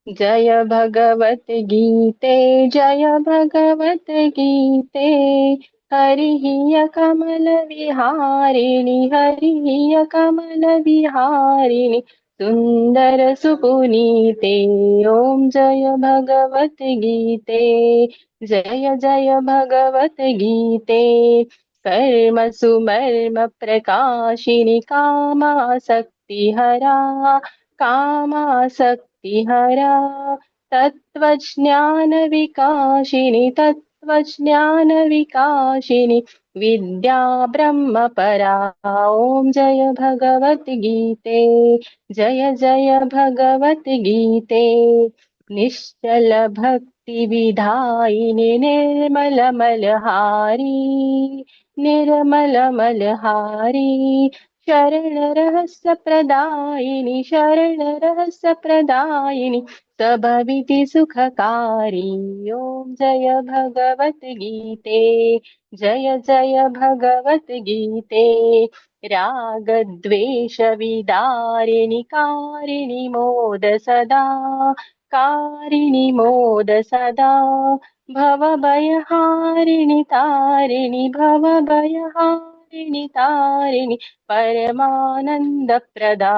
जय भगवत गीते, जय भगवत गीते। हरिः कमल विहारिणि, हरिः कमल विहारिणि, सुंदर सुपुनीते। ओम जय भगवत गीते, जय जय भगवत गीते। कर्म सुमर्म प्रकाशिनि कामासक्ति हरा, कामासक्तिहरा। तत्त्वज्ञान विकाशिनि, तत्त्वज्ञान विकाशिनि, विद्या ब्रह्म परा। ओम जय भगवत गीते, जय जय भगवत गीते। निश्चल भक्ति विधायिनि, निर्मल मलहारी, निर्मल मलहारी। शरण रहस्य प्रदायिनि, शरण रहस्य प्रदायिनि, सभविति सुखकारी। ओम जय भगवत गीते, जय जय भगवत गीते। राग द्वेष विदारिणि, कारिणि मोद सदा, कारिणि मोद सदा। भवभयहारिणि तारिणि, भवभयहारिणि तारिणि, परमानन्दप्रदा।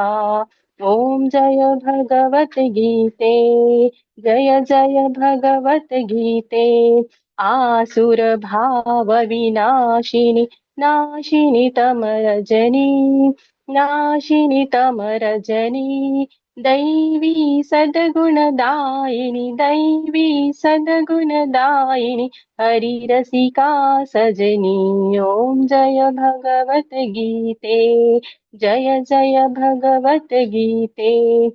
ॐ जय भगवत गीते, जय जय भगवत गीते। आसुर भाव विनाशिनि, नाशिनि तमरजनी, नाशिनि तमरजनी। दैवी सद्गुणदायिनि, दैवी सद्गुणदायिनि, हरिरसिका सजनी। ओम जय भगवत गीते, जय जय भगवत गीते।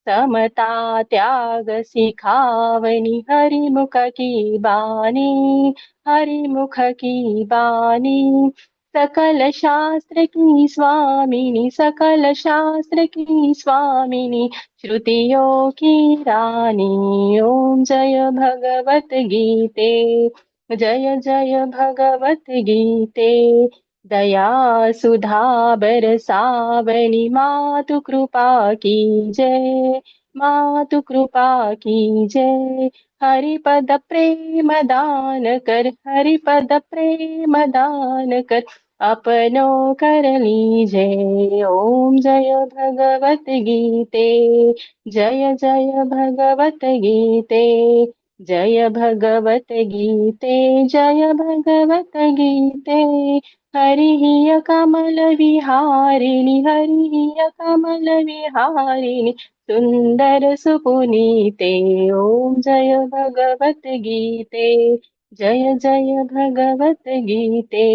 समता त्याग सिखावनी, हरिमुख की बानी, हरिमुख की बानी। सकल शास्त्र की स्वामिनी, सकल शास्त्र की स्वामिनी, श्रुतियों की रानी। ओम जय भगवत गीते, जय जय भगवत गीते। दया सुधा बरसावनी, मातु कृपा की जय, मातु कृपा की जय। हरिपद प्रेम दान कर, हरिपद प्रेम दान कर, अपनों कर लीजय। ओम जय भगवत गीते, जय जय भगवत गीते। जय भगवत गीते, जय भगवत गीते। हरिः कमल विहारिणि, हरिः कमल विहारिणि, सुंदर सुपुनीते। ओम जय भगवत गीते, जय जय भगवत गीते।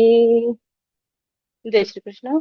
जय श्री कृष्ण।